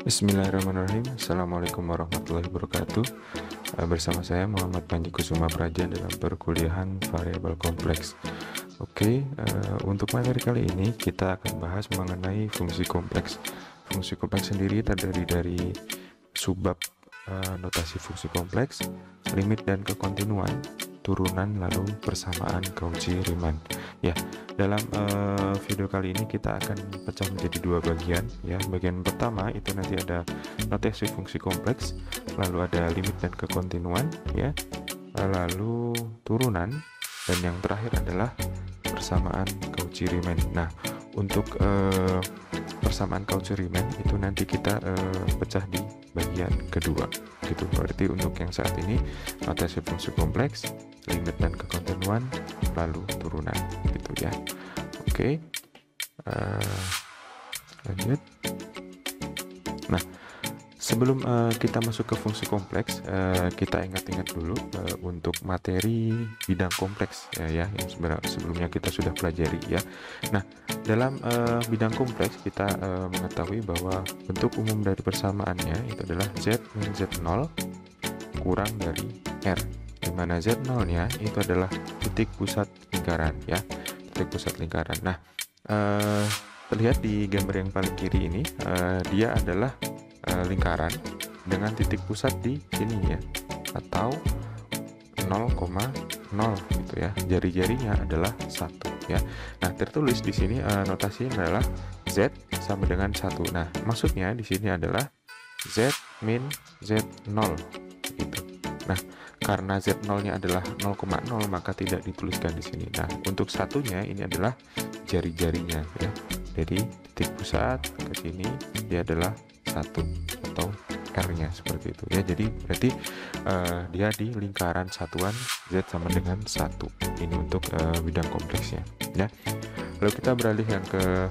Bismillahirrahmanirrahim. Assalamualaikum warahmatullahi wabarakatuh. Bersama saya Muhammad Panji Kusuma Praja dalam perkuliahan variabel kompleks. Untuk materi kali ini kita akan bahas mengenai fungsi kompleks. Fungsi kompleks sendiri terdiri dari subbab notasi fungsi kompleks, limit dan kekontinuan, turunan, lalu persamaan Cauchy-Riemann. Ya, dalam video kali ini kita akan pecah menjadi dua bagian. Ya, bagian pertama itu nanti ada notasi fungsi kompleks, lalu ada limit dan kekontinuan, ya, lalu turunan, dan yang terakhir adalah persamaan Cauchy-Riemann. Nah, untuk persamaan Cauchy-Riemann itu nanti kita pecah di bagian kedua. Gitu. Berarti untuk yang saat ini notasi fungsi kompleks, limit dan kekontinuan, lalu turunan, gitu ya. Lanjut. Nah, sebelum kita masuk ke fungsi kompleks, kita ingat-ingat dulu untuk materi bidang kompleks ya yang sebelumnya kita sudah pelajari ya. Nah, dalam bidang kompleks kita mengetahui bahwa bentuk umum dari persamaannya itu adalah Z min Z0 kurang dari R, di mana Z0-nya itu adalah titik pusat lingkaran ya, titik pusat lingkaran. Nah, terlihat di gambar yang paling kiri ini, dia adalah lingkaran dengan titik pusat di sini ya, atau 0,0 gitu ya. Jari-jarinya adalah 1 ya. Nah, tertulis di sini notasinya adalah Z sama dengan 1. Nah, maksudnya di sini adalah Z min Z0 gitu. Nah, karena Z0-nya adalah 0,0 maka tidak dituliskan di sini. Nah, untuk satunya ini adalah jari-jarinya ya. Jadi titik pusat ke sini dia adalah 1 atau R-nya seperti itu ya. Jadi berarti dia di lingkaran satuan Z sama dengan 1. Ini untuk bidang kompleksnya ya. Lalu kita beralih yang ke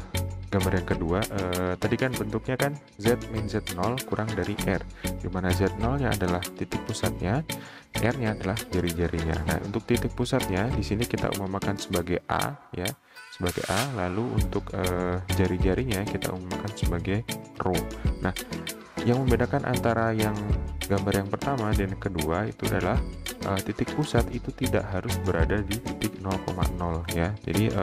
gambar yang kedua. Tadi kan bentuknya kan Z min Z0 kurang dari R, di mana Z0-nya adalah titik pusatnya, R-nya adalah jari-jarinya. Nah, untuk titik pusatnya di sini kita umpamakan sebagai A ya, sebagai A. Lalu untuk jari-jarinya kita umpamakan sebagai rho. Nah, yang membedakan antara yang gambar yang pertama dan yang kedua itu adalah titik pusat itu tidak harus berada di titik 0,0 ya. Jadi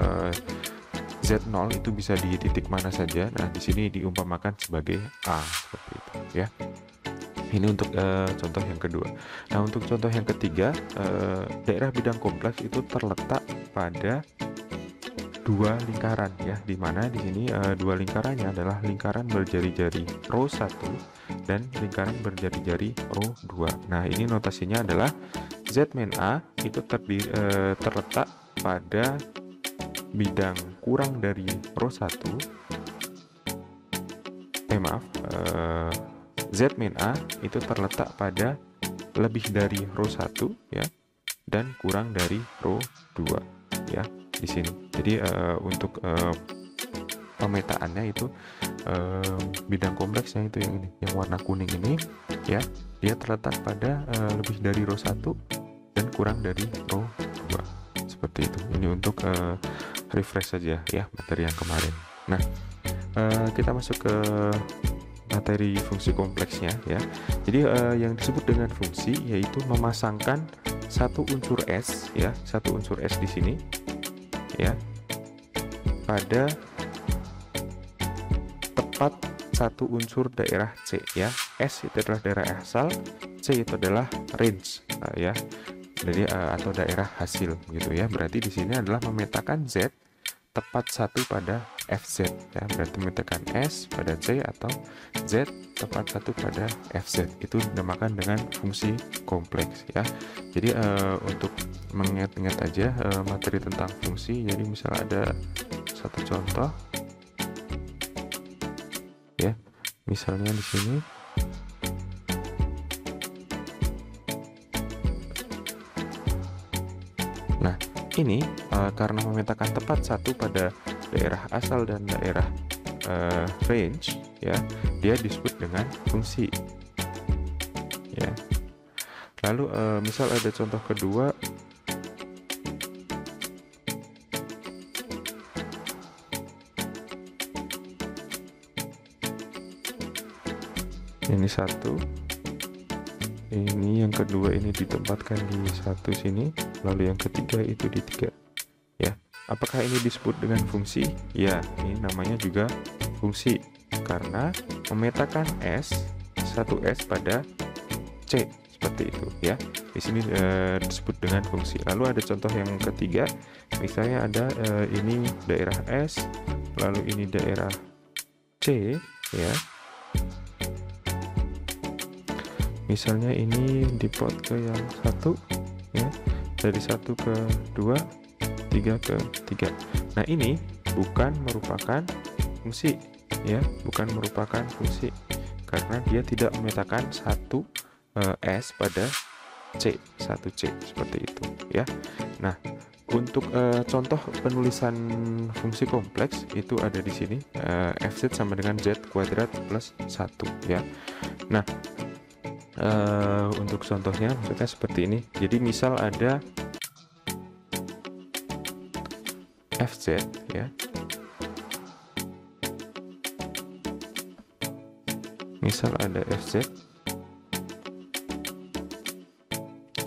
Z0 itu bisa di titik mana saja. Nah, di sini diumpamakan sebagai A seperti itu ya. Ini untuk contoh yang kedua. Nah, untuk contoh yang ketiga, daerah bidang kompleks itu terletak pada dua lingkaran ya, di mana di sini dua lingkarannya adalah lingkaran berjari-jari rho 1 dan lingkaran berjari-jari rho 2. Nah, ini notasinya adalah Z min A itu terletak pada bidang kurang dari rho 1. Z min A itu terletak pada lebih dari rho 1 ya, dan kurang dari rho 2 ya di sini. Jadi untuk pemetaannya itu bidang kompleksnya itu yang ini, yang warna kuning ini ya, dia terletak pada lebih dari rho 1 dan kurang dari rho 2 seperti itu. Ini untuk refresh saja ya materi yang kemarin. Nah, kita masuk ke materi fungsi kompleksnya ya. Jadi yang disebut dengan fungsi yaitu memasangkan satu unsur S ya, satu unsur S di sini ya, pada tepat satu unsur daerah C ya. S itu adalah daerah asal, C itu adalah range ya. Jadi atau daerah hasil gitu ya. Berarti di sini adalah memetakan Z tepat satu pada FZ ya. Berarti memetakan S pada C atau Z tepat satu pada FZ. Itu dinamakan dengan fungsi kompleks ya. Jadi untuk mengingat-ingat aja materi tentang fungsi. Jadi misalnya ada satu contoh ya. Misalnya di sini ini karena memetakan tepat satu pada daerah asal dan daerah range ya, dia disebut dengan fungsi ya. Lalu misal ada contoh kedua, Ini 1, ini yang kedua ini ditempatkan di 1 sini, lalu yang ketiga itu di 3 ya. Apakah ini disebut dengan fungsi? Ya, ini namanya juga fungsi karena memetakan satu S pada C seperti itu ya. Di sini disebut dengan fungsi. Lalu ada contoh yang ketiga, misalnya ada ini daerah S, lalu ini daerah C ya. Misalnya ini diplot ke yang 1 ya, dari 1 ke 2, 3 ke 3. Nah, ini bukan merupakan fungsi ya, bukan merupakan fungsi karena dia tidak memetakan satu S pada satu C seperti itu ya. Nah, untuk contoh penulisan fungsi kompleks itu ada di sini, fz sama dengan z kuadrat plus 1 ya. Nah, untuk contohnya maksudnya seperti ini. Jadi misal ada fz ya, misal ada fz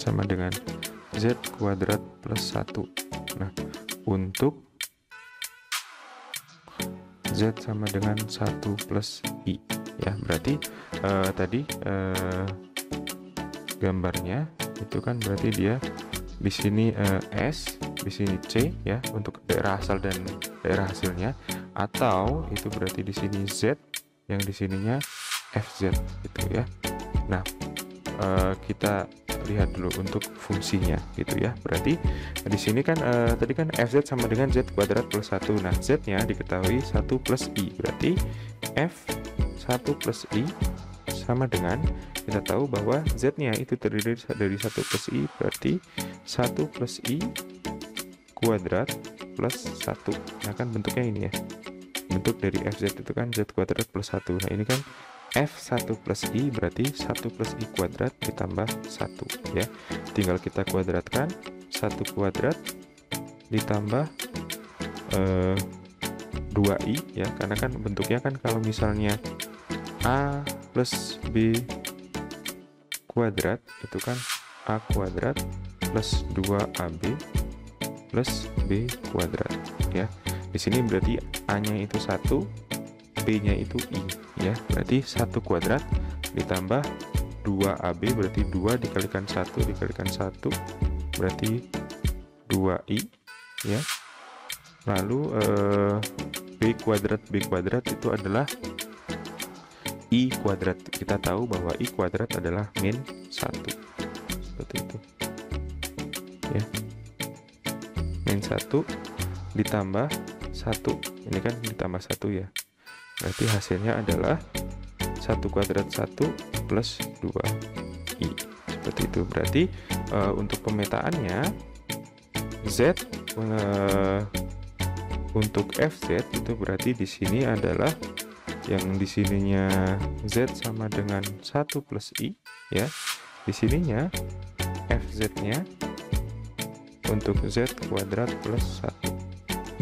sama dengan z kuadrat plus 1. Nah, untuk z sama dengan 1 plus i ya, berarti tadi gambarnya itu kan berarti dia di sini S, di sini C ya untuk daerah asal dan daerah hasilnya, atau itu berarti di sini Z yang di sininya FZ gitu ya. Nah, kita lihat dulu untuk fungsinya gitu ya. Berarti di sini kan tadi kan fz sama dengan z kuadrat plus 1. Nah, z-nya diketahui 1 plus i. Berarti f1 plus i sama dengan, kita tahu bahwa z-nya itu terdiri dari 1 plus i, berarti 1 plus i kuadrat plus 1. Nah, kan bentuknya ini ya. Bentuk dari fz itu kan z kuadrat plus 1. Nah, ini kan f1 plus i berarti 1 plus i kuadrat ditambah 1 ya. Tinggal kita kuadratkan, 1 kuadrat ditambah 2i ya, karena kan bentuknya kan kalau misalnya a plus b kuadrat itu kan a kuadrat plus 2ab plus b kuadrat ya. Di sini berarti a-nya itu 1, b-nya itu i ya, berarti 1 kuadrat ditambah 2ab berarti 2 dikalikan 1 dikalikan 1 berarti 2i ya. Lalu b kuadrat itu adalah i kuadrat. Kita tahu bahwa i kuadrat adalah min 1 seperti itu ya. Min 1 ditambah 1, ini kan ditambah 1 ya, berarti hasilnya adalah 1 kuadrat 1 plus 2i seperti itu. Berarti untuk pemetaannya z untuk fz itu berarti di sini adalah yang di sininya z sama dengan 1 plus i ya, di sininya fz-nya untuk z kuadrat plus 1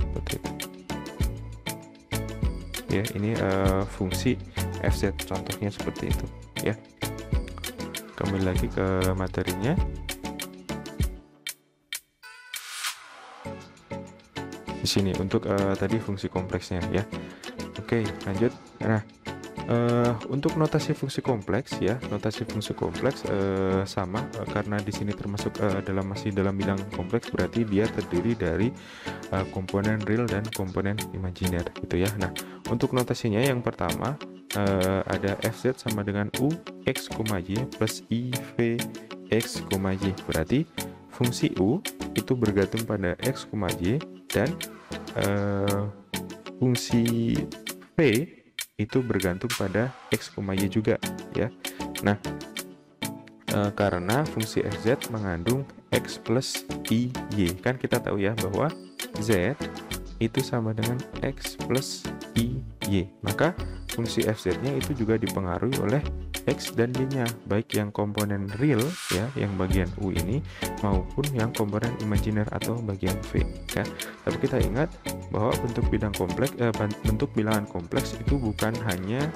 seperti itu ya. Ini fungsi fz contohnya seperti itu ya. Kembali lagi ke materinya. Di sini untuk tadi fungsi kompleksnya ya. Oke, lanjut. Nah, untuk notasi fungsi kompleks ya, notasi fungsi kompleks sama karena di sini termasuk masih dalam bidang kompleks, berarti dia terdiri dari komponen real dan komponen imajiner gitu ya. Nah, untuk notasinya yang pertama ada fz sama dengan u x, y plus i v x, y. Berarti fungsi u itu bergantung pada x, y dan fungsi v itu bergantung pada x, y juga ya. Nah, karena fungsi fz mengandung x plus i, y, kan kita tahu ya bahwa z itu sama dengan x plus i, y, maka fungsi fz-nya itu juga dipengaruhi oleh x dan y-nya, baik yang komponen real ya, yang bagian u ini, maupun yang komponen imajiner atau bagian v ya. Tapi kita ingat bahwa bentuk bilangan kompleks itu bukan hanya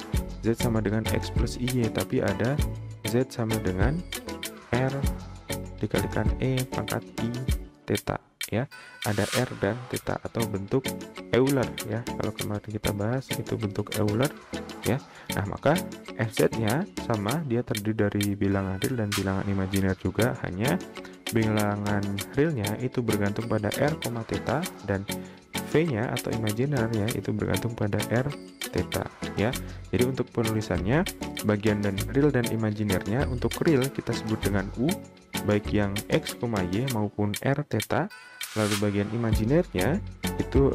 Z sama dengan X plus Y, tapi ada Z sama dengan R dikalikan E pangkat I theta ya. Ada R dan theta atau bentuk Euler ya. Kalau kemarin kita bahas itu bentuk Euler ya. Nah, maka Fz-nya sama, dia terdiri dari bilangan real dan bilangan imajiner juga, hanya bilangan realnya itu bergantung pada R, theta, dan V-nya atau imajiner ya itu bergantung pada R theta ya. Jadi untuk penulisannya, bagian dan real dan imajinernya, untuk real kita sebut dengan U baik yang X, Y maupun R theta, lalu bagian imajinernya itu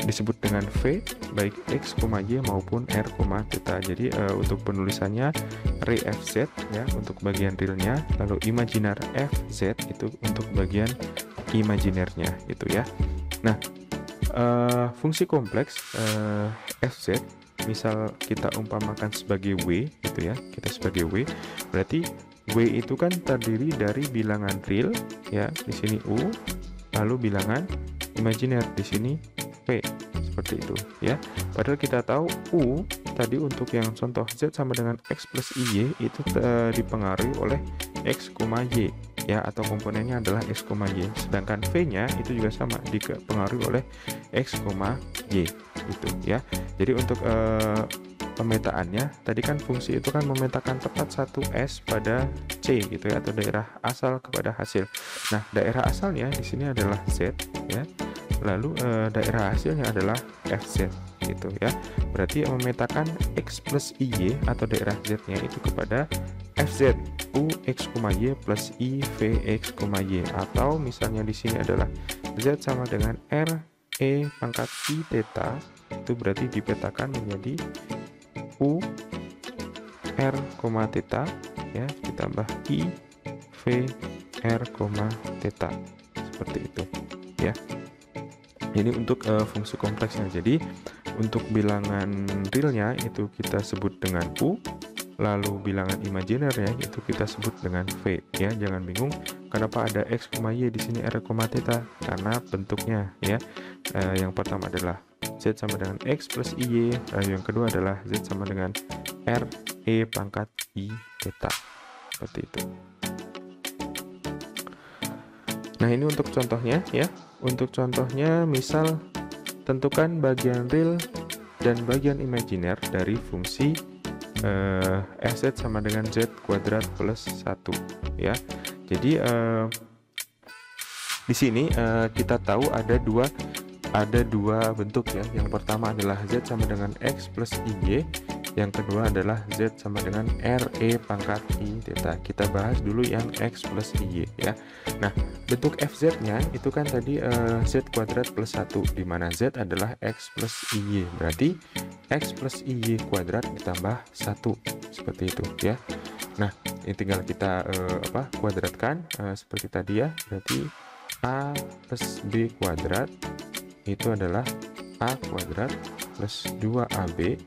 disebut dengan V baik X, Y maupun R, theta. Jadi untuk penulisannya Re Fz ya untuk bagian realnya, lalu imajiner Fz itu untuk bagian imajinernya itu ya. Nah, fungsi kompleks Fz misal kita umpamakan sebagai W gitu ya, kita sebagai W, berarti W itu kan terdiri dari bilangan real ya, di sini U, lalu bilangan imajiner di sini V, seperti itu ya. Padahal kita tahu U tadi untuk yang contoh Z sama dengan X plus Y itu dipengaruhi oleh X, Y ya, atau komponennya adalah X, Y. Sedangkan V-nya itu juga sama dipengaruhi oleh X, Y itu ya. Jadi untuk pemetaannya tadi kan fungsi itu kan memetakan tepat satu S pada C gitu ya, atau daerah asal kepada hasil. Nah, daerah asalnya di sini adalah Z ya. Lalu daerah hasilnya adalah Fz gitu ya. Berarti memetakan X plus Y atau daerah Z-nya itu kepada Fz U X, Y plus I V X, Y, atau misalnya di sini adalah Z sama dengan R E pangkat I theta, itu berarti dipetakan menjadi U R, theta ya, ditambah I V R, theta, seperti itu ya. Jadi untuk fungsi kompleksnya, jadi untuk bilangan realnya itu kita sebut dengan U, lalu bilangan imajinernya itu kita sebut dengan V ya. Jangan bingung kenapa ada X, Y di sini R, theta, karena bentuknya ya. Yang pertama adalah Z sama dengan X plus Y, yang kedua adalah Z sama dengan R E pangkat I theta, seperti itu. Nah, ini untuk contohnya ya. Untuk contohnya, misal tentukan bagian real dan bagian imajiner dari fungsi Fz sama dengan Z kuadrat plus 1 ya. Jadi di sini kita tahu ada dua bentuk ya. Yang pertama adalah Z sama dengan X plus Y, yang kedua adalah Z sama dengan R E pangkat I theta. Kita bahas dulu yang X plus Y ya. Nah, bentuk Fz-nya itu kan tadi Z kuadrat plus 1, di mana Z adalah X plus Y. Berarti X plus Y kuadrat ditambah 1, seperti itu ya. Nah, ini tinggal kita kuadratkan seperti tadi ya. Berarti A plus B kuadrat itu adalah A kuadrat plus 2AB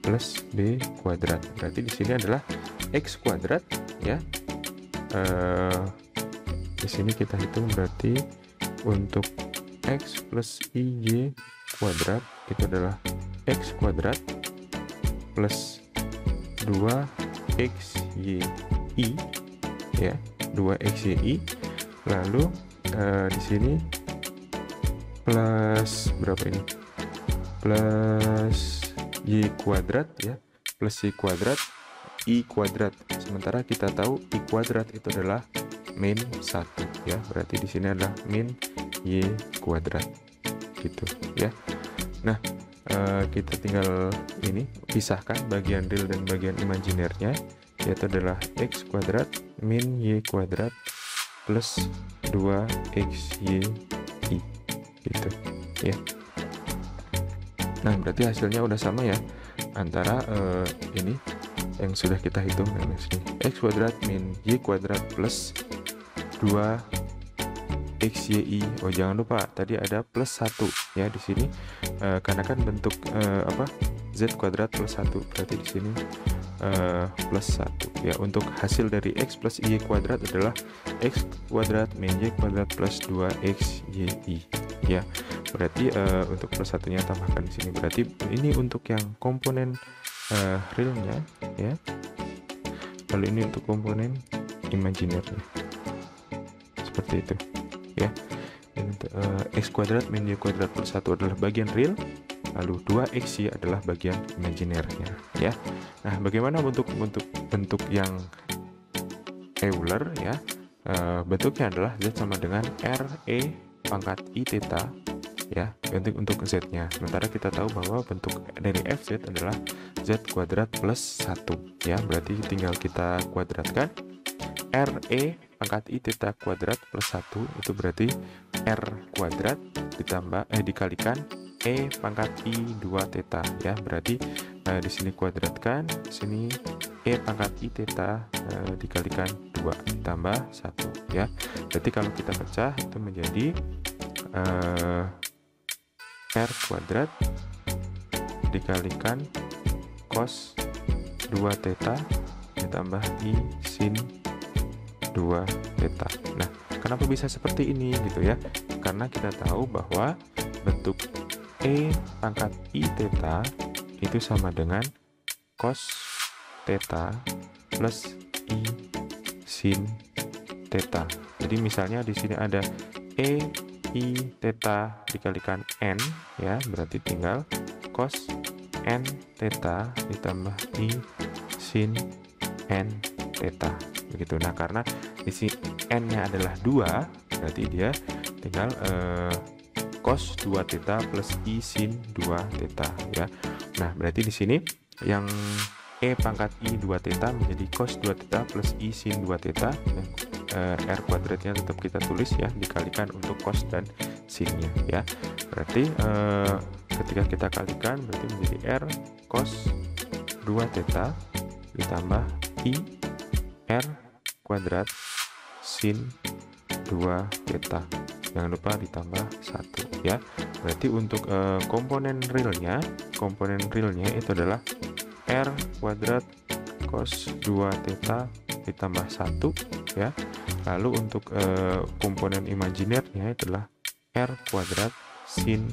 plus B kuadrat. Berarti di sini adalah X kuadrat ya. Di sini kita hitung, berarti untuk X plus Y kuadrat itu adalah X kuadrat plus 2XYI ya, 2XYI. Lalu di sini plus berapa ini? Plus Y kuadrat ya, plus Y kuadrat I kuadrat. Sementara kita tahu I kuadrat itu adalah min 1 ya. Berarti di sini adalah min Y kuadrat gitu ya. Nah, kita tinggal ini pisahkan bagian real dan bagian imajinernya, yaitu adalah X kuadrat min Y kuadrat plus 2XYI gitu ya. Nah, berarti hasilnya udah sama ya antara ini yang sudah kita hitung, dan sini X kuadrat min Y kuadrat plus 2XYI. Oh, jangan lupa tadi ada plus 1 ya di sini, karena kan bentuk Z kuadrat plus 1, berarti di sini plus 1 ya. Untuk hasil dari X plus Y kuadrat adalah X kuadrat min Y kuadrat plus 2XYI ya. berarti untuk plus satunya tambahkan di sini. Berarti ini untuk yang komponen realnya ya. Lalu ini untuk komponen imaginernya. Seperti itu ya. X kuadrat min Y kuadrat plus 1 adalah bagian real, lalu 2xy adalah bagian imaginernya ya. Nah, bagaimana bentuk yang Euler ya? Bentuknya adalah Z sama dengan RE pangkat I theta ya, untuk Z-nya. Sementara kita tahu bahwa bentuk dari FZ adalah Z kuadrat plus 1 ya, berarti tinggal kita kuadratkan. RE pangkat I theta kuadrat plus 1 itu berarti R kuadrat ditambah dikalikan E pangkat I 2 theta ya, berarti di sini kuadratkan, sini E pangkat I theta dikalikan 2 ditambah 1 ya. Berarti kalau kita pecah itu menjadi R kuadrat dikalikan cos 2 theta ditambah I sin 2 theta. Nah, kenapa bisa seperti ini gitu ya? Karena kita tahu bahwa bentuk E pangkat I theta itu sama dengan cos theta plus I sin theta. Jadi misalnya di sini ada E I theta dikalikan N ya, berarti tinggal cos N theta ditambah I sin N theta begitu. Nah, karena di sini N-nya adalah 2, berarti dia tinggal cos 2 theta plus I sin 2 theta ya. Nah, berarti di sini yang E pangkat I 2 theta menjadi cos 2 theta plus I sin 2 theta. Nah, R kuadratnya tetap kita tulis ya, dikalikan untuk cos dan sinnya ya. Berarti ketika kita kalikan berarti menjadi R cos 2 theta ditambah I R kuadrat sin 2 theta. Jangan lupa ditambah 1 ya. Berarti untuk komponen realnya itu adalah R kuadrat cos 2 theta ditambah 1 ya. Lalu untuk komponen imaginernya adalah R kuadrat sin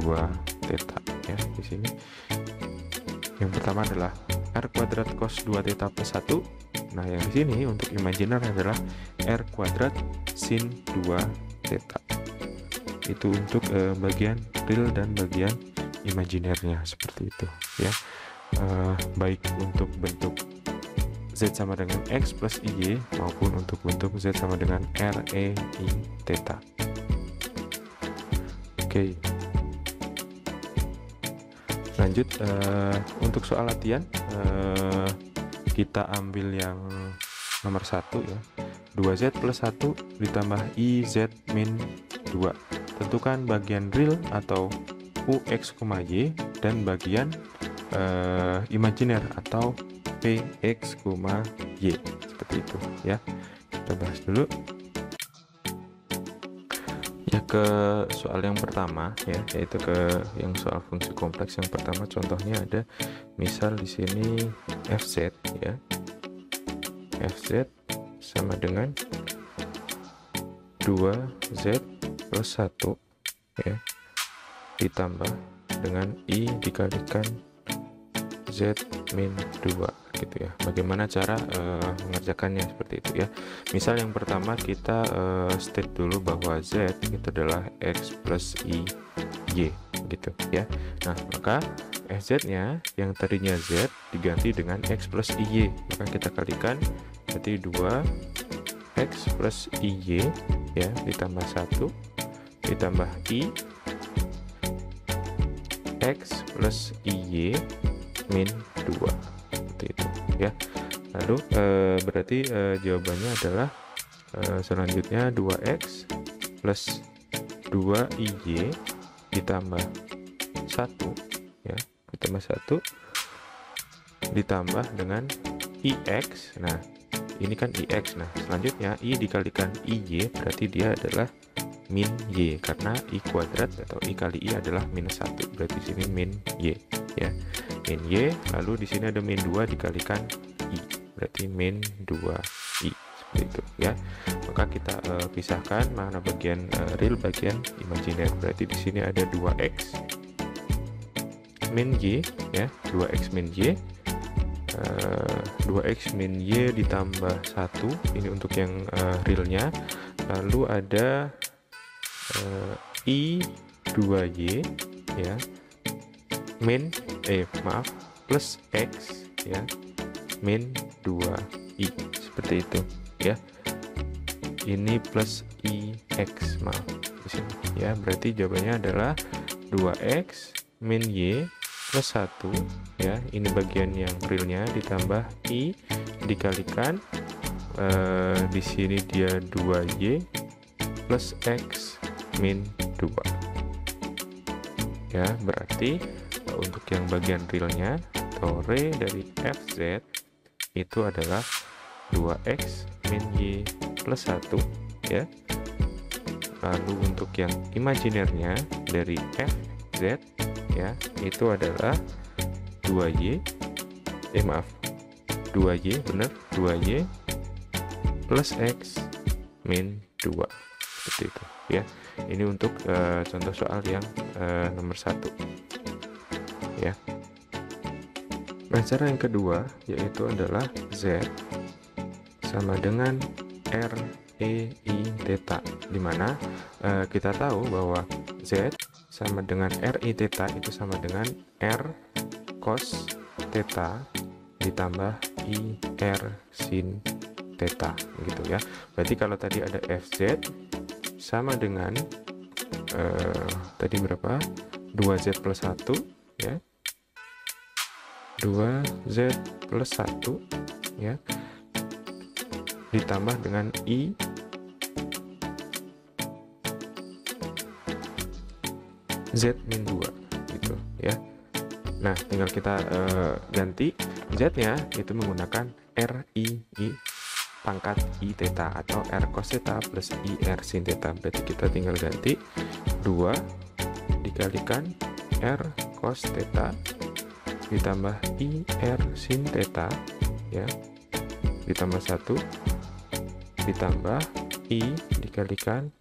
2 theta ya. Di sini yang pertama adalah R kuadrat cos 2 theta plus 1. Nah, yang di sini untuk imaginer adalah R kuadrat sin 2 theta. Itu untuk bagian real dan bagian imaginernya seperti itu ya. Baik untuk bentuk Z sama dengan X plus IY maupun untuk bentuk Z sama dengan RE I theta. Oke. Lanjut untuk soal latihan, kita ambil yang nomor 1 ya. 2Z plus 1 ditambah IZ min 2. Tentukan bagian real atau UX, Y dan bagian imaginer atau PX, Y. Seperti itu ya. Kita bahas dulu. Ya, ke soal yang pertama ya, yaitu ke yang soal fungsi kompleks yang pertama. Contohnya ada misal di sini FZ ya. FZ sama dengan 2Z plus 1 ya, ditambah dengan I dikalikan Z min 2 gitu ya. Bagaimana cara mengerjakannya seperti itu ya. Misal yang pertama kita state dulu bahwa Z itu adalah X plus I Y gitu ya. Nah, maka FZ nya yang tadinya Z diganti dengan X plus IY, maka kita kalikan, berarti 2X plus IY ya, ditambah 1 ditambah I X plus IY min 2 seperti itu ya. Lalu berarti jawabannya adalah selanjutnya 2X plus 2IY ditambah 1 ya, ditambah 1 ditambah dengan IX. Nah, ini kan IX. Nah, selanjutnya I dikalikan IY berarti dia adalah min Y, karena I kuadrat atau I kali I adalah minus 1, berarti sini min Y ya, min Y. Lalu di sini ada min 2 dikalikan I, berarti min 2I itu ya. Maka kita pisahkan mana bagian real, bagian imajiner. Berarti di sini ada 2x min y ya, 2x min y, 2x min y ditambah 1 ini untuk yang realnya. Lalu ada i 2y ya, min plus x ya, min 2i, seperti itu ya. Ini plus ix, maaf di sini ya. Berarti jawabannya adalah 2x min y plus 1 ya, ini bagian yang realnya, ditambah i dikalikan di sini dia 2y plus x min 2 ya. Berarti untuk yang bagian realnya atau re dari fz itu adalah 2x min y plus 1 ya. Lalu untuk yang imajinernya dari fz ya, itu adalah 2y 2y, bener, 2y plus x min 2, seperti itu ya. Ini untuk contoh soal yang nomor 1 ya. Nah, cara yang kedua yaitu adalah z sama dengan r e i theta, dimana kita tahu bahwa z sama dengan r i theta itu sama dengan r cos theta ditambah i r sin theta, gitu ya. Berarti kalau tadi ada fz sama dengan tadi berapa, 2z plus 1 ya, 2z plus 1 ya, ditambah dengan i z min 2, gitu ya. Nah, tinggal kita ganti z nya itu menggunakan r i pangkat i theta atau r cos theta plus i r sin theta. Berarti kita tinggal ganti 2 dikalikan r cos theta ditambah i r sin theta ya, ditambah 1 ditambah i dikalikan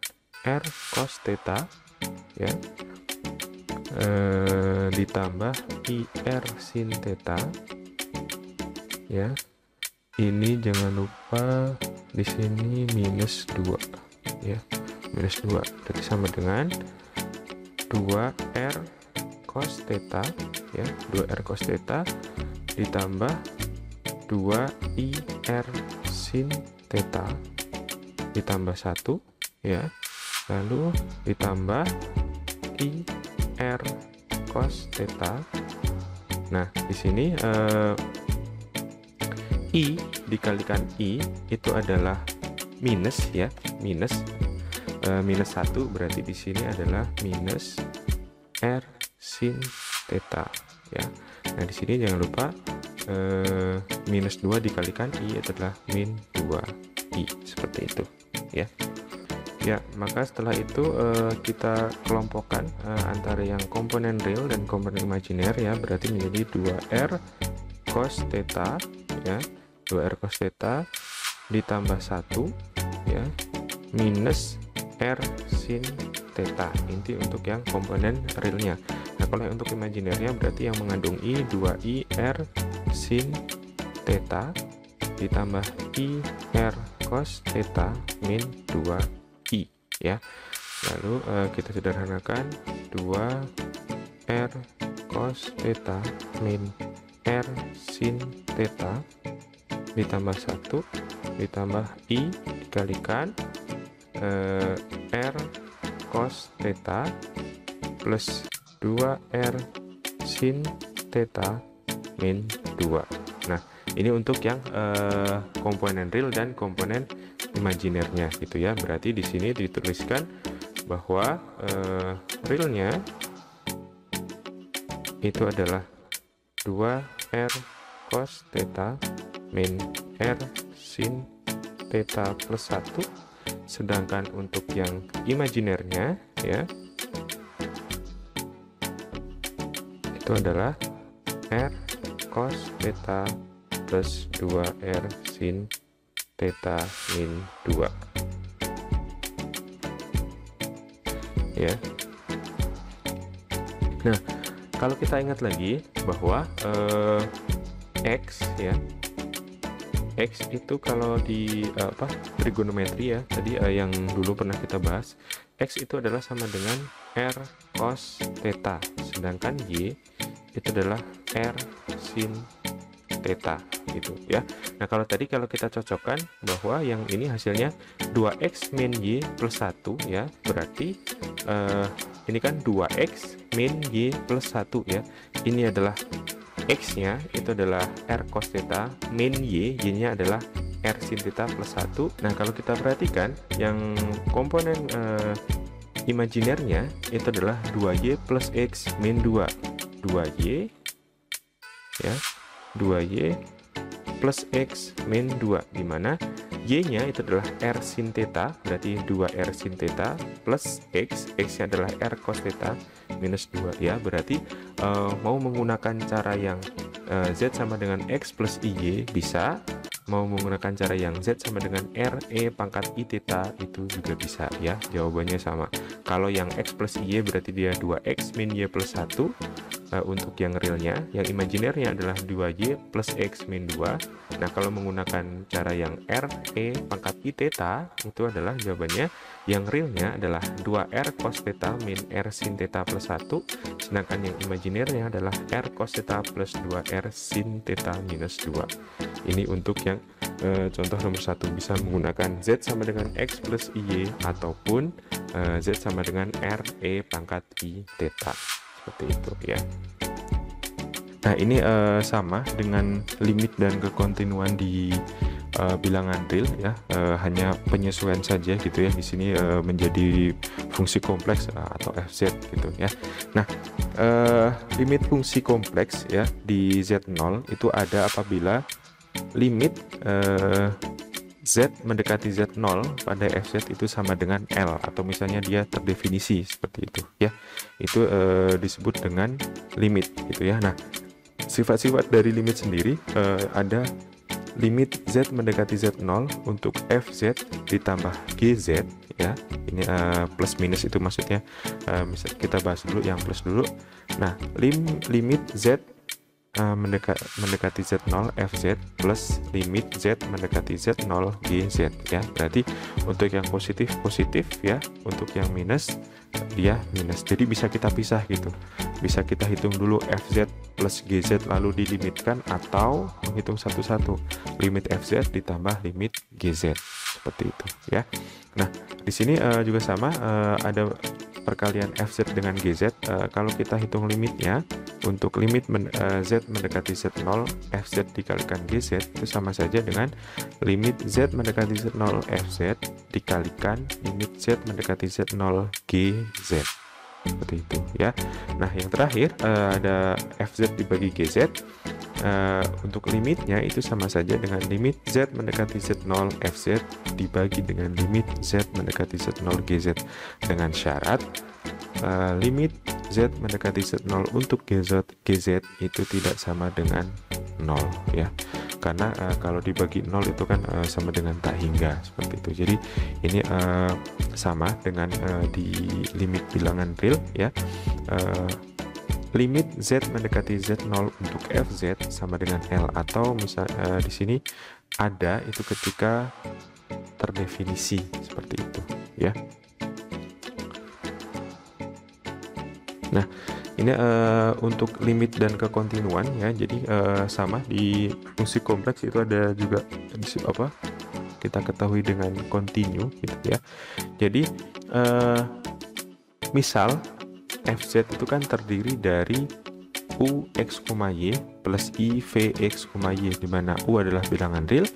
r cos theta ya, ditambah i r sin theta ya. Ini jangan lupa di sini minus 2 ya, minus 2, berarti sama dengan 2r cos theta ya, 2r cos theta ditambah 2ir sin theta ditambah 1 ya, lalu ditambah ir cos theta. Nah, di sini i dikalikan i itu adalah minus ya, minus 1, berarti di sini adalah minus r sin theta ya. Nah, di sini jangan lupa minus 2 dikalikan i adalah min 2i, seperti itu ya. Ya, maka setelah itu kita kelompokkan antara yang komponen real dan komponen imajiner ya, berarti menjadi 2r cos theta ya, 2r cos theta ditambah 1 ya, minus r sin theta. Ini untuk yang komponen realnya. Nah, kalau yang untuk imajinernya berarti yang mengandung i 2i r sin theta ditambah i r cos theta min 2i ya. Lalu kita sederhanakan 2r cos theta min r sin theta ditambah 1 ditambah i dikalikan r cos theta plus 2r sin theta min 2. Nah, ini untuk yang komponen real dan komponen imajinernya gitu ya. Berarti di sini dituliskan bahwa realnya itu adalah 2r cos theta min r sin theta plus 1, sedangkan untuk yang imajinernya ya itu adalah r cos theta plus 2r sin theta min 2 ya. Nah, kalau kita ingat lagi bahwa X ya, X itu kalau di trigonometri ya, tadi yang dulu pernah kita bahas, X itu adalah sama dengan R cos theta, sedangkan Y itu adalah R sin theta gitu ya. Nah, kalau kita cocokkan bahwa yang ini hasilnya 2x min y plus 1 ya, berarti ini kan 2x min y plus 1 ya. Ini adalah x-nya itu adalah r cos theta min y-nya adalah r sin theta plus 1. Nah, kalau kita perhatikan yang komponen imajinernya itu adalah 2y plus x min 2. 2y ya, 2y plus x min 2, dimana y-nya itu adalah r sin theta, berarti 2r sin theta plus x-nya adalah r cos theta minus 2 ya. Berarti mau menggunakan cara yang z sama dengan x plus iy bisa, mau menggunakan cara yang z sama dengan r e pangkat i theta itu juga bisa ya. Jawabannya sama. Kalau yang x plus y berarti dia 2x min y plus 1 untuk yang realnya. Yang imajinernya adalah 2y plus x min 2. Nah, kalau menggunakan cara yang r e pangkat i theta itu adalah jawabannya, yang realnya adalah 2r cos theta min r sin theta plus 1, sedangkan yang imajinernya adalah r cos theta plus 2r sin theta minus 2. Ini untuk yang contoh nomor 1, bisa menggunakan z sama dengan x plus y ataupun z sama dengan r e pangkat i theta, seperti itu ya. Nah, ini sama dengan limit dan kekontinuan di bilangan real ya, hanya penyesuaian saja gitu ya. Di sini menjadi fungsi kompleks atau fz gitu ya. Nah, limit fungsi kompleks ya di z0 itu ada apabila limit z mendekati z0 pada fz itu sama dengan L, atau misalnya dia terdefinisi seperti itu ya. Itu disebut dengan limit gitu ya. Nah, sifat-sifat dari limit sendiri ada limit z mendekati z0 untuk fz ditambah gz ya. Ini plus minus itu maksudnya. Misal kita bahas dulu yang plus dulu. Nah, limit z mendekati z0 fz plus limit z mendekati z0 gz ya. Berarti untuk yang positif ya, untuk yang minus dia minus. Jadi bisa kita pisah gitu. Bisa kita hitung dulu fz plus gz lalu dilimitkan, atau menghitung satu-satu limit fz ditambah limit gz, seperti itu ya. Nah, di sini juga sama, ada perkalian fz dengan gz. Kalau kita hitung limitnya, untuk limit z mendekati z0 fz dikalikan gz itu sama saja dengan limit z mendekati z0 fz dikalikan limit z mendekati z0 gz, seperti itu ya. Nah, yang terakhir ada fz dibagi gz. Untuk limitnya itu sama saja dengan limit z mendekati z0 fz dibagi dengan limit z mendekati z0 gz, dengan syarat limit z mendekati z0 untuk gz itu tidak sama dengan 0 ya. Karena kalau dibagi 0 itu kan sama dengan tak hingga, seperti itu. Jadi ini sama dengan di limit bilangan real ya. Limit z mendekati z0 untuk fz sama dengan L, atau misal di sini ada itu ketika terdefinisi, seperti itu ya. Nah, ini untuk limit dan kekontinuan ya. Jadi sama di fungsi kompleks itu ada juga kita ketahui dengan continue gitu ya. Jadi misal fz itu kan terdiri dari u x, y plus i v x, y, di mana u adalah bilangan real,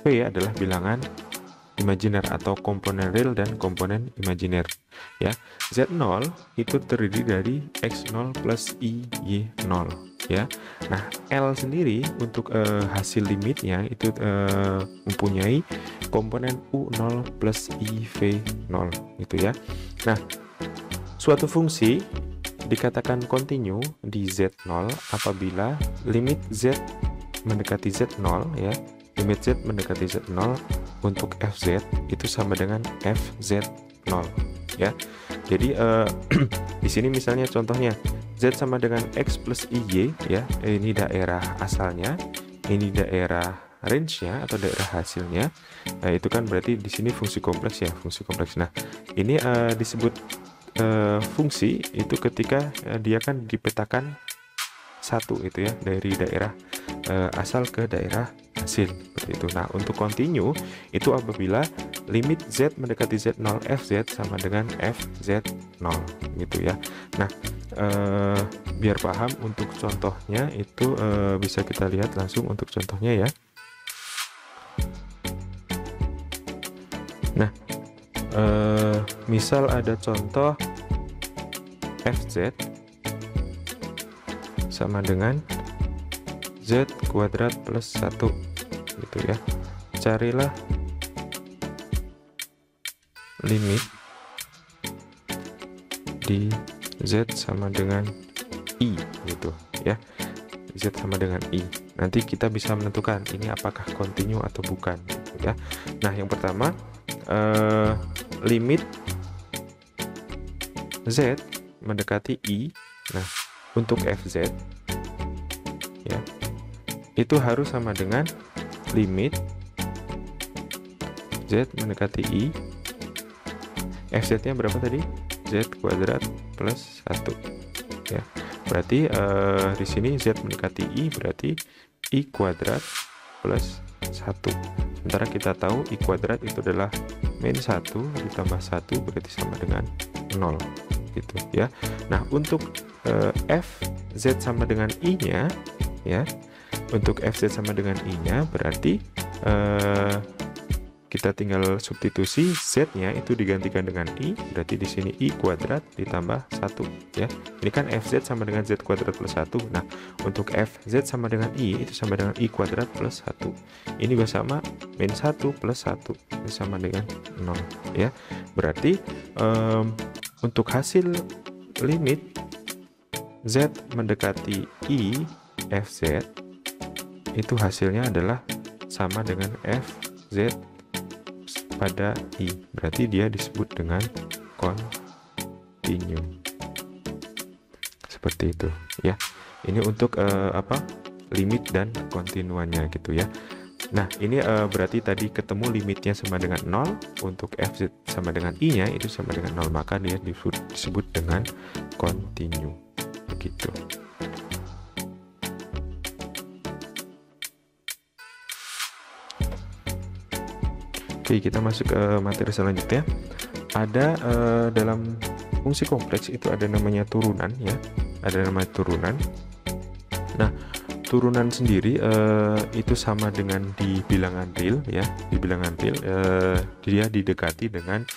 v adalah bilangan imajiner atau komponen real dan komponen imajiner ya. Z0 itu terdiri dari x0 plus i y0 ya. Nah, L sendiri untuk hasil limitnya itu mempunyai komponen u0 plus i v0 gitu ya. Nah, suatu fungsi dikatakan continue di z0 apabila limit z mendekati z0 ya limit Z mendekati Z0 untuk Fz itu sama dengan Fz0 ya. Jadi di sini misalnya contohnya Z sama dengan X plus IY ya, ini daerah asalnya, ini daerah range-nya atau daerah hasilnya. Nah, itu kan berarti di sini fungsi kompleks ya, fungsi kompleks. Nah, ini disebut fungsi itu ketika dia kan dipetakan satu itu ya, dari daerah asal ke daerah hasil seperti itu. Nah, untuk continue itu apabila limit Z mendekati Z0 Fz sama dengan Fz0 gitu ya. Nah, biar paham untuk contohnya itu bisa kita lihat langsung untuk contohnya ya. Nah, misal ada contoh Fz sama dengan Z kuadrat plus 1 gitu ya. Carilah limit di Z sama dengan I gitu ya. Z sama dengan I. Nanti kita bisa menentukan ini apakah continue atau bukan gitu ya. Nah, yang pertama limit Z mendekati I. Nah, untuk Fz ya, itu harus sama dengan limit Z mendekati I. Fz nya berapa tadi? Z kuadrat plus 1 ya. Berarti di sini Z mendekati I berarti I kuadrat plus 1. Sementara kita tahu I kuadrat itu adalah min 1 ditambah 1 berarti sama dengan 0 gitu ya. Nah, untuk Fz sama dengan I-nya ya. Untuk Fz sama dengan I-nya berarti kita tinggal substitusi Z-nya itu digantikan dengan I, berarti di sini I kuadrat ditambah 1 ya. Ini kan Fz sama dengan Z kuadrat plus 1. Nah, untuk Fz sama dengan I itu sama dengan I kuadrat plus 1. Ini juga sama min 1 plus 1 itu sama dengan 0 ya. Berarti untuk hasil limit Z mendekati I Fz itu hasilnya adalah sama dengan Fz pada I, berarti dia disebut dengan continue seperti itu ya. Ini untuk limit dan kontinuannya gitu ya. Nah, ini berarti tadi ketemu limitnya sama dengan 0, untuk Fz sama dengan I nya itu sama dengan 0, maka dia disebut dengan continue begitu. Oke, kita masuk ke materi selanjutnya. Ada dalam fungsi kompleks itu ada namanya turunan ya. Ada namanya turunan. Nah, turunan sendiri itu sama dengan di bilangan real ya. Di bilangan real dia didekati dengan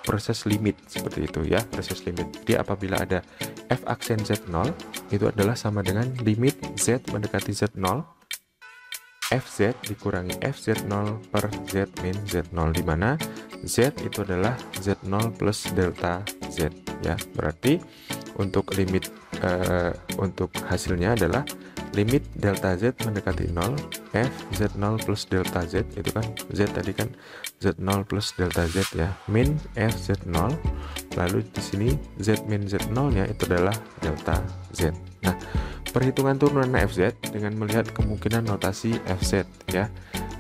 proses limit seperti itu ya, proses limit. Jadi apabila ada f aksen Z0 itu adalah sama dengan limit Z mendekati Z0 Fz dikurangi Fz0 per Z min Z0, di mana Z itu adalah Z0 plus delta Z ya. Berarti untuk limit untuk hasilnya adalah limit delta Z mendekati 0 F Z0 plus delta Z, itu kan Z tadi kan Z0 plus delta Z ya, min F Z0, lalu di sini Z min Z0 nya itu adalah delta Z. Nah, perhitungan turunan Fz dengan melihat kemungkinan notasi Fz ya.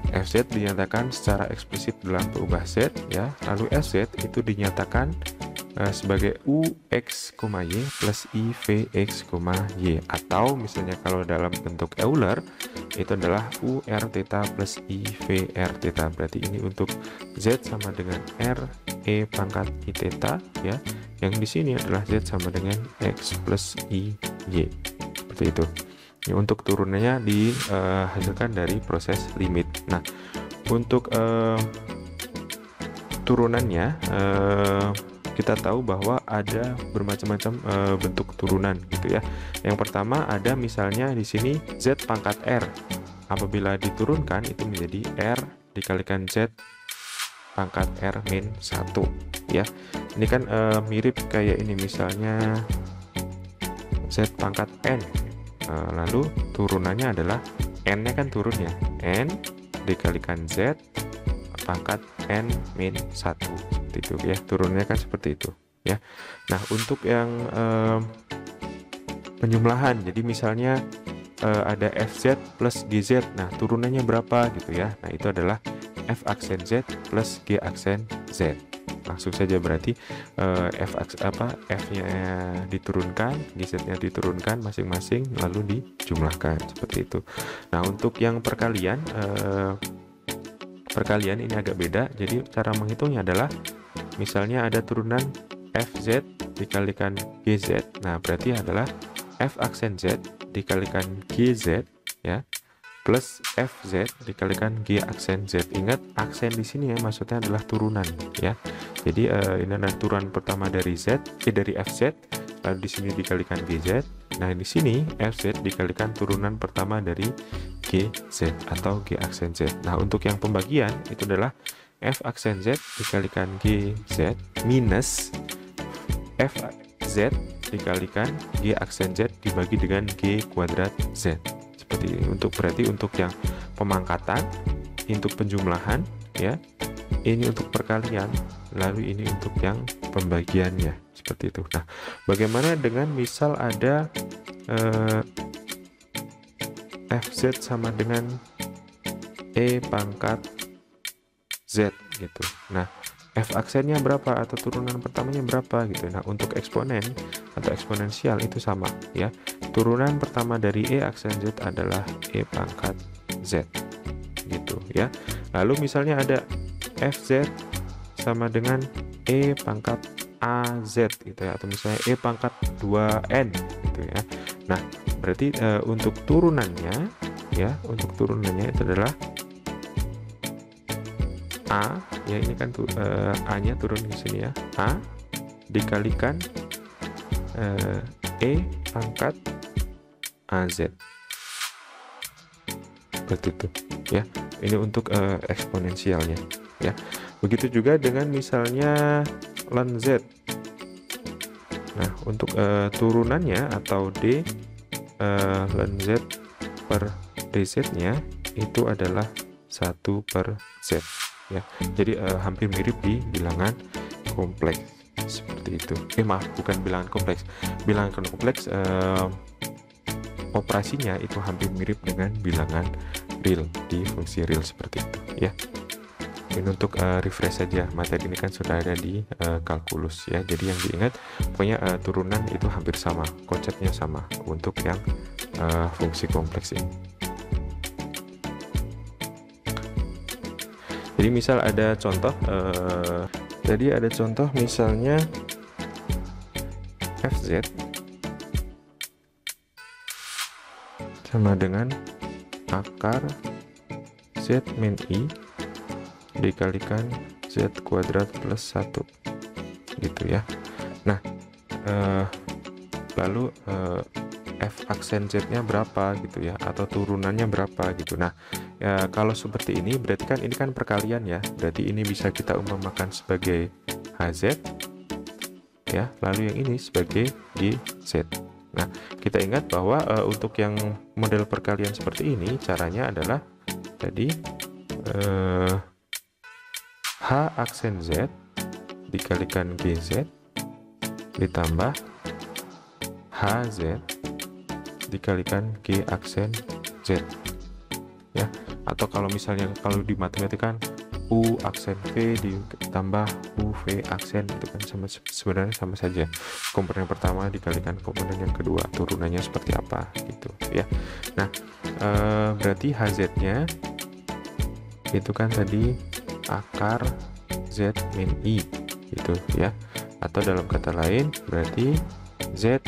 Fz dinyatakan secara eksplisit dalam peubah Z ya, lalu Fz itu dinyatakan sebagai Ux, Y plus IVx, Y, atau misalnya kalau dalam bentuk Euler itu adalah UR theta plus IVR theta. Berarti ini untuk Z sama dengan R E pangkat I theta ya, yang di sini adalah Z sama dengan X plus I Y seperti itu ya. Untuk turunannya dihasilkan dari proses limit. Nah, untuk turunannya kita tahu bahwa ada bermacam-macam bentuk turunan gitu ya. Yang pertama ada misalnya di sini Z pangkat R, apabila diturunkan itu menjadi R dikalikan Z pangkat R min 1 ya. Ini kan mirip kayak ini, misalnya Z pangkat N, lalu turunannya adalah N nya kan turun ya, N dikalikan Z pangkat N min 1, seperti itu ya, turunnya kan seperti itu ya. Nah untuk yang penjumlahan, jadi misalnya ada FZ plus GZ, nah turunannya berapa gitu ya. Nah itu adalah F aksen Z plus G aksen Z. Langsung saja berarti F-nya diturunkan, GZ-nya diturunkan masing-masing, lalu dijumlahkan seperti itu. Nah untuk yang perkalian ini agak beda. Jadi cara menghitungnya adalah misalnya ada turunan FZ dikalikan GZ, nah berarti adalah F aksen Z dikalikan GZ ya, plus FZ dikalikan G aksen Z. Ingat aksen di sini ya, maksudnya adalah turunan ya. Jadi ini adalah turunan pertama dari dari FZ, lalu di sini dikalikan GZ. Nah di sini FZ dikalikan turunan pertama dari GZ atau G aksen Z. Nah untuk yang pembagian itu adalah F aksen Z dikalikan GZ minus FZ dikalikan G aksen Z dibagi dengan G kuadrat Z. Seperti ini. Berarti untuk yang pemangkatan, untuk penjumlahan ya, ini untuk perkalian, lalu ini untuk yang pembagiannya, seperti itu. Nah bagaimana dengan misal ada FZ sama dengan E pangkat Z gitu. Nah F aksennya berapa atau turunan pertamanya berapa gitu. Nah untuk eksponen atau eksponensial itu sama ya, turunan pertama dari E aksen Z adalah E pangkat Z gitu ya. Lalu misalnya ada FZ sama dengan E pangkat AZ gitu ya, atau misalnya E pangkat 2N gitu ya. Nah berarti untuk turunannya ya, untuk turunannya itu adalah A ya, ini kan A nya turun di sini ya, A dikalikan E pangkat AZ, seperti itu ya. Ini untuk eksponensialnya ya. Begitu juga dengan misalnya ln Z. Nah untuk turunannya atau D ln Z per dz nya itu adalah 1/Z ya. Jadi hampir mirip di bilangan kompleks seperti itu. Maaf, bukan bilangan kompleks. Bilangan kompleks operasinya itu hampir mirip dengan bilangan real di fungsi real seperti itu ya. Ini untuk refresh saja, materi ini kan sudah ada di kalkulus ya. Jadi yang diingat pokoknya turunan itu hampir sama, konsepnya sama untuk yang fungsi kompleks ini. Jadi misal ada contoh, misalnya FZ sama dengan akar Z min I dikalikan Z kuadrat plus 1 gitu ya. Nah lalu F aksen Z-nya berapa gitu ya, atau turunannya berapa gitu. Nah ya, kalau seperti ini berarti kan ini kan perkalian ya, berarti ini bisa kita umpamakan sebagai HZ ya, lalu yang ini sebagai GZ. Nah kita ingat bahwa untuk yang model perkalian seperti ini caranya adalah tadi H aksen Z dikalikan GZ ditambah HZ dikalikan G aksen Z ya. Atau kalau misalnya kalau di matematika kan U aksen V ditambah UV aksen, itu kan sebenarnya sama saja. Komponen pertama dikalikan komponen yang kedua, turunannya seperti apa gitu ya. Nah berarti HZ nya itu kan tadi akar Z min I gitu ya. Atau dalam kata lain berarti Z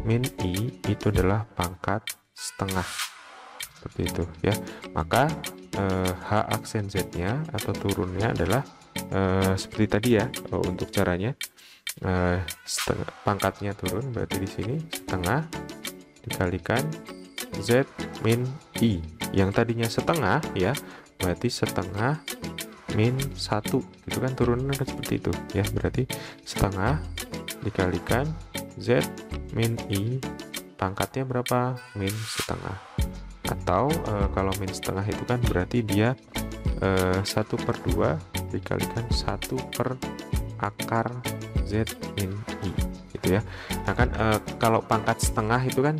min I itu adalah pangkat setengah, seperti itu ya. Maka H aksen Z nya atau turunnya adalah seperti tadi ya. Untuk caranya pangkatnya turun, berarti di sini setengah dikalikan Z min I, yang tadinya setengah ya, berarti setengah min 1 gitu kan, turunannya kan seperti itu ya. Berarti setengah dikalikan Z min I, pangkatnya berapa? Min setengah. Atau kalau min setengah itu kan berarti dia 1/2 dikalikan 1 per akar Z min I gitu ya. Nah kan kalau pangkat setengah itu kan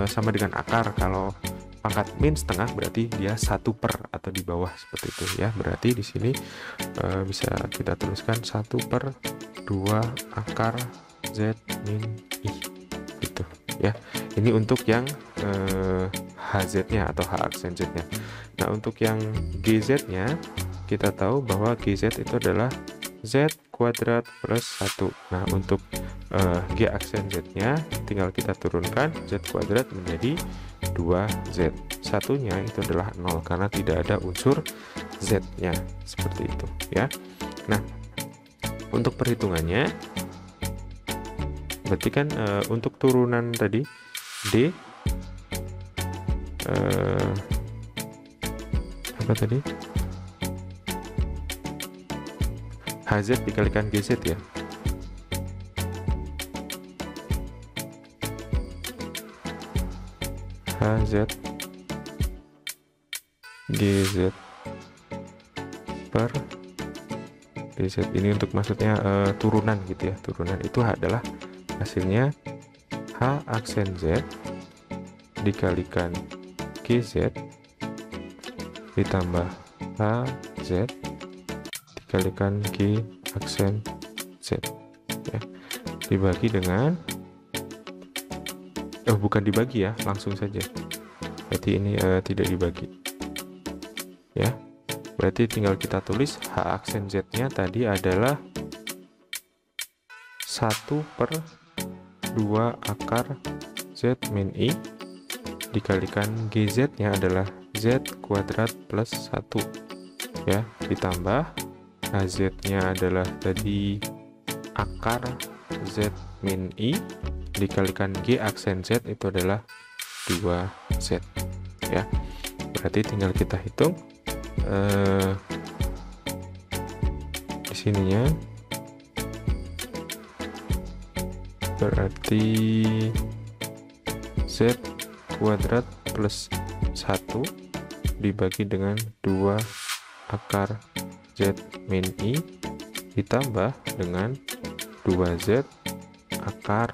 sama dengan akar, kalau pangkat min setengah berarti dia 1 per atau di bawah seperti itu ya. Berarti di sini bisa kita tuliskan 1/2 akar Z min I gitu ya. Ini untuk yang HZ-nya atau H aksen Z-nya. Nah, untuk yang GZ-nya kita tahu bahwa GZ itu adalah Z kuadrat plus 1. Nah, untuk G aksen Z-nya tinggal kita turunkan Z kuadrat menjadi 2Z. Satunya itu adalah 0 karena tidak ada unsur Z-nya. Seperti itu ya. Nah, untuk perhitungannya berarti kan untuk turunan tadi D apa tadi? HZ dikalikan GZ ya. HZ GZ per GZ. Ini untuk maksudnya turunan gitu ya. Turunan itu adalah hasilnya H aksen Z dikalikan GZ ditambah HZ dikalikan G aksen Z ya, dibagi dengan bukan dibagi ya, langsung saja. Berarti ini tidak dibagi ya. Berarti tinggal kita tulis H aksen Z-nya tadi adalah 1/2 akar Z min I dikalikan GZ-nya adalah Z kuadrat plus 1 ya, ditambah HZ-nya adalah tadi akar Z min I dikalikan G aksen Z itu adalah 2Z ya. Berarti tinggal kita hitung di sininya, berarti Z kuadrat plus 1 dibagi dengan 2 akar Z min I ditambah dengan 2Z akar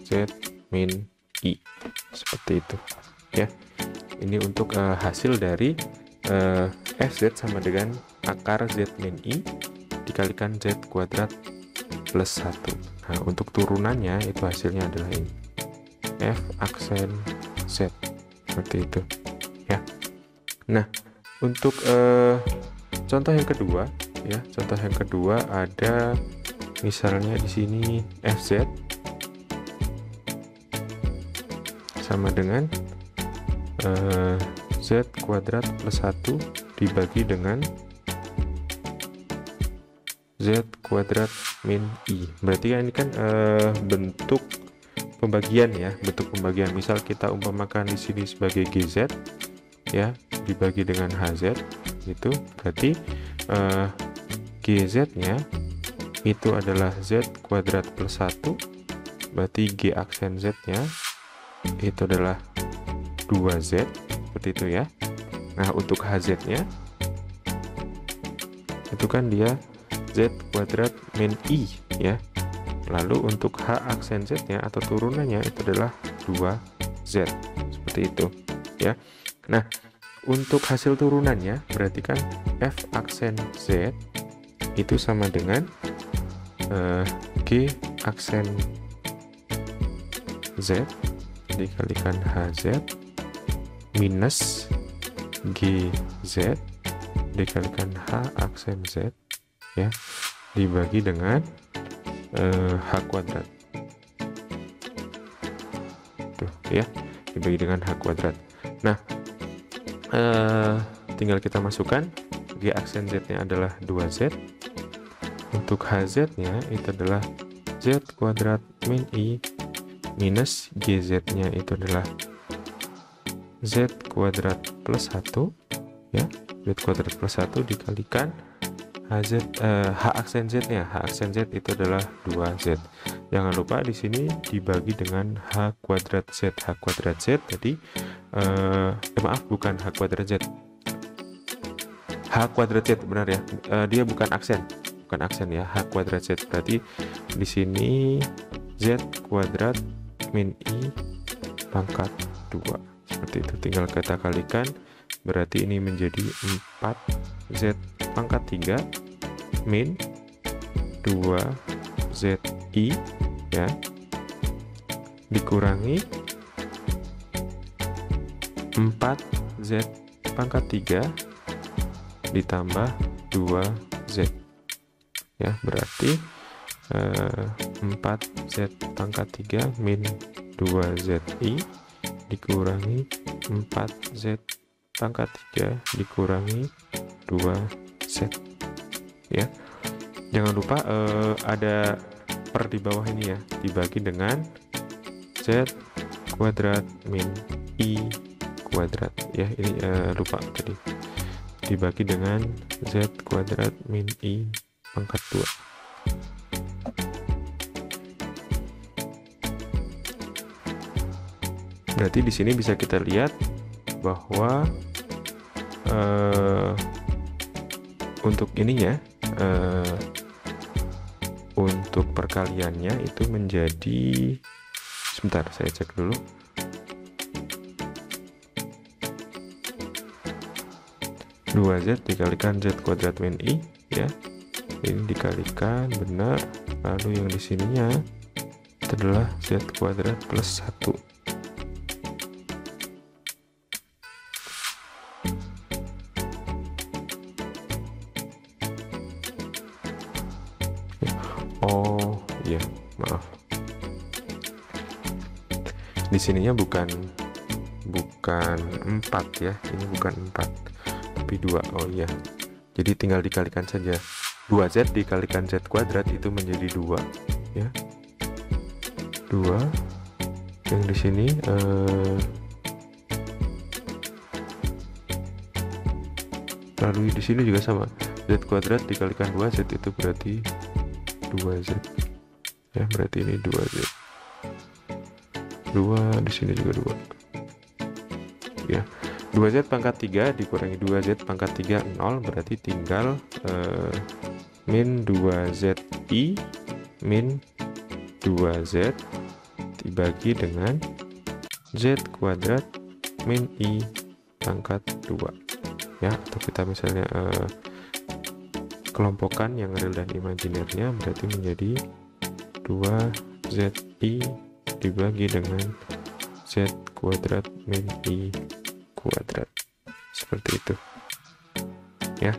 Z min I. Seperti itu ya. Ini untuk hasil dari FZ sama dengan akar Z min I dikalikan Z kuadrat plus 1. Nah, untuk turunannya itu hasilnya adalah ini, F aksen Z, seperti itu ya. Nah, untuk contoh yang kedua ya, contoh yang kedua ada misalnya di sini FZ sama dengan Z kuadrat plus 1 dibagi dengan Z kuadrat min I. Berarti kan ini kan bentuk pembagian ya, bentuk pembagian. Misal kita umpamakan di sini sebagai GZ ya, dibagi dengan HZ itu, berarti GZ-nya itu adalah Z kuadrat plus 1, berarti G aksen Z-nya itu adalah 2Z, seperti itu ya. Nah, untuk HZ-nya itu kan dia Z kuadrat min I ya. Lalu untuk H aksen Z-nya atau turunannya itu adalah 2Z, seperti itu ya. Nah, untuk hasil turunannya berarti kan F aksen Z itu sama dengan G aksen Z dikalikan HZ minus GZ dikalikan H aksen Z ya, dibagi dengan H kuadrat. Tuh ya, dibagi dengan H kuadrat. Nah, tinggal kita masukkan G aksen Z-nya adalah 2Z. Untuk HZ-nya itu adalah Z kuadrat min I minus GZ-nya itu adalah Z kuadrat plus 1 ya. Z kuadrat plus 1 dikalikan H aksen Z-nya. H aksen Z itu adalah 2Z. Jangan lupa di sini dibagi dengan H kuadrat Z. H kuadrat Z tadi maaf, bukan H kuadrat Z. H kuadrat Z, benar ya. Dia bukan aksen ya, H kuadrat Z. Berarti di sini Z kuadrat min I pangkat 2. Seperti itu, tinggal kita kalikan. Berarti ini menjadi 4Z pangkat 3 min 2ZI ya, dikurangi 4Z pangkat 3 ditambah 2Z ya, berarti 4Z pangkat 3 min 2ZI dikurangi 4Z pangkat 3 dikurangi 2Z ya. Jangan lupa ada per di bawah ini ya, dibagi dengan Z kuadrat min I kuadrat ya. Ini lupa tadi, dibagi dengan Z kuadrat min I pangkat 2. Berarti di sini bisa kita lihat bahwa untuk ininya, untuk perkaliannya itu menjadi, sebentar saya cek dulu. Dua Z dikalikan Z kuadrat min I ya, ini dikalikan benar, lalu yang di sininya itu adalah Z kuadrat plus 1. Oh iya, maaf, di sininya bukan 4 ya, ini bukan 4 tapi 2. Oh iya, jadi tinggal dikalikan saja. 2Z dikalikan Z kuadrat itu menjadi 2 ya, 2. Yang di sini lalu di sini juga sama, Z kuadrat dikalikan 2Z itu berarti 2Z ya, berarti ini 2Z, 2 di sini juga 2 ya. 2Z pangkat 3 dikurangi 2Z pangkat 3 0, berarti tinggal min 2ZI min 2Z dibagi dengan Z kuadrat min I pangkat 2 ya. Atau kita misalnya kelompokkan yang real dan imajinernya, berarti menjadi 2ZI dibagi dengan Z kuadrat min I kuadrat, seperti itu ya.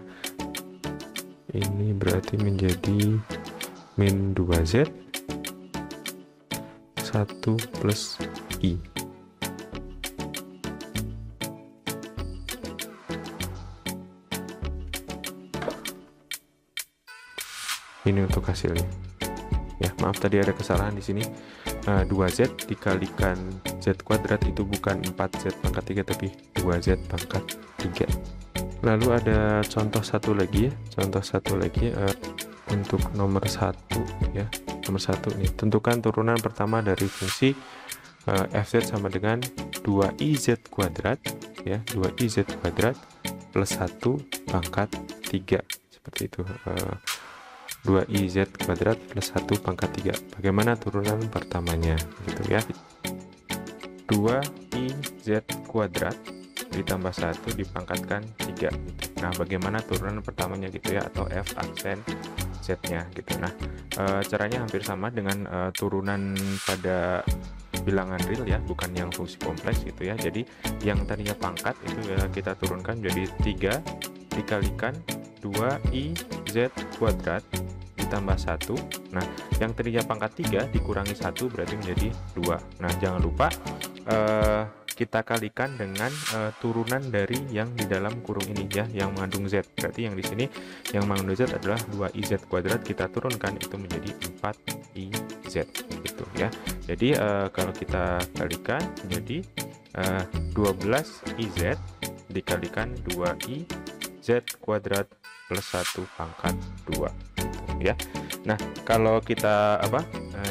Ini berarti menjadi min 2Z 1 plus I. Ini untuk hasilnya ya. Maaf tadi ada kesalahan di sini. 2Z dikalikan Z kuadrat itu bukan 4Z pangkat 3 tapi 2Z pangkat 3. Lalu ada contoh satu lagi ya, untuk nomor 1 ya. Nomor 1 nih, tentukan turunan pertama dari fungsi fz sama dengan 2iz kuadrat ya, 2iz kuadrat plus 1 pangkat 3, seperti itu. 2iz kuadrat plus 1 pangkat 3. Bagaimana turunan pertamanya gitu ya. 2iz kuadrat ditambah 1 dipangkatkan 3 gitu. Nah, bagaimana turunan pertamanya gitu ya, atau f aksen z-nya gitu. Nah, caranya hampir sama dengan turunan pada bilangan real ya, bukan yang fungsi kompleks gitu ya. Jadi yang tadinya pangkat itu ya kita turunkan jadi 3 dikalikan 2iz kuadrat ditambah 1. Nah, yang tadinya pangkat 3 dikurangi 1 berarti menjadi 2. Nah, jangan lupa kita kalikan dengan turunan dari yang di dalam kurung ini ya, yang mengandung z. Berarti yang di sini yang mengandung z adalah 2iz kuadrat, kita turunkan itu menjadi 4iz gitu ya. Jadi kalau kita kalikan menjadi 12iz dikalikan 2iz kuadrat plus 1 pangkat 2 ya. Nah, kalau kita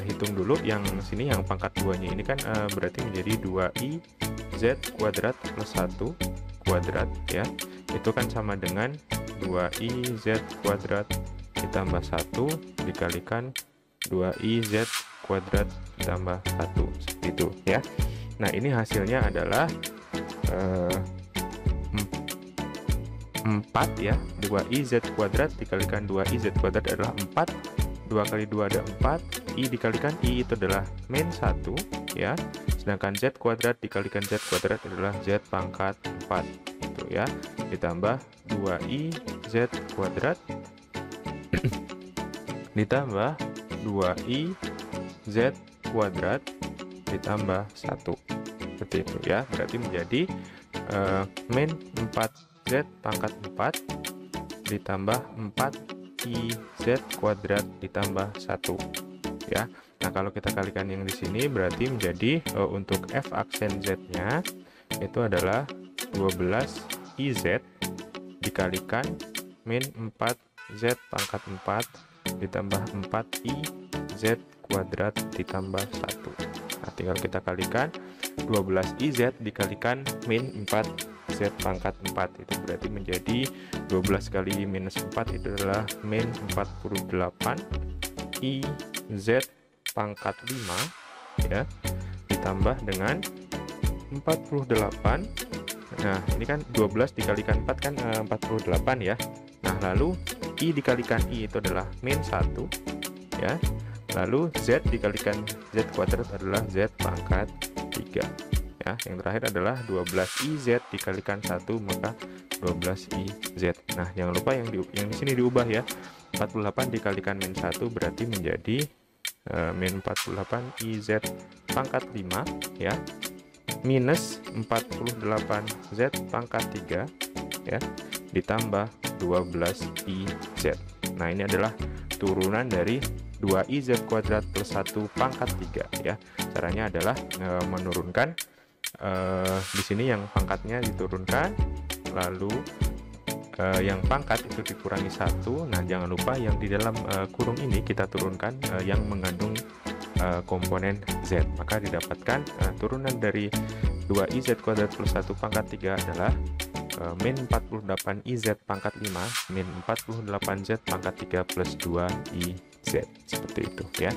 hitung dulu yang sini, yang pangkat 2-nya ini kan berarti menjadi 2iz kuadrat plus 1 kuadrat ya. Itu kan sama dengan 2i Z kuadrat ditambah 1 dikalikan 2i Z kuadrat ditambah 1, seperti itu ya. Nah, ini hasilnya adalah 4 ya. 2i Z kuadrat dikalikan 2i Z kuadrat adalah 4. 2 kali 2 ada 4. I dikalikan I itu adalah min 1 ya. Sedangkan Z kuadrat dikalikan Z kuadrat adalah Z pangkat 4 itu ya. Ditambah 2i Z kuadrat ditambah 2i Z kuadrat ditambah 1, seperti itu ya. Berarti menjadi min 4Z pangkat 4 ditambah 4i Z kuadrat ditambah 1 ya. Nah, kalau kita kalikan yang di sini berarti menjadi untuk f aksen Z-nya itu adalah 12iz dikalikan min 4Z pangkat 4 ditambah 4i Z kuadrat ditambah 1. Nah, tinggal kita kalikan 12iz dikalikan min 4Z pangkat 4 itu berarti menjadi 12 kali minus 4 itu adalah min 48iz pangkat 5 ya, ditambah dengan 48. Nah, ini kan 12 dikalikan 4 kan 48 ya. Nah, lalu I dikalikan I itu adalah min 1 ya. Lalu Z dikalikan Z kuadrat adalah Z pangkat 3 ya. Yang terakhir adalah 12iz dikalikan 1 maka 12iz. Nah, jangan lupa yang di sini diubah ya. 48 dikalikan min 1 berarti menjadi min 48iz pangkat 5 ya, minus 48z pangkat 3 ya, ditambah 12iz. Nah, ini adalah turunan dari 2iz kuadrat plus 1 pangkat 3 ya. Caranya adalah menurunkan di sini yang pangkatnya diturunkan, lalu yang pangkat itu dikurangi 1. Nah, jangan lupa yang di dalam kurung ini kita turunkan yang mengandung komponen Z. Maka didapatkan turunan dari 2iz kuadrat plus 1 pangkat 3 adalah min 48iz pangkat 5 min 48z pangkat 3 plus 2iz. Seperti itu ya.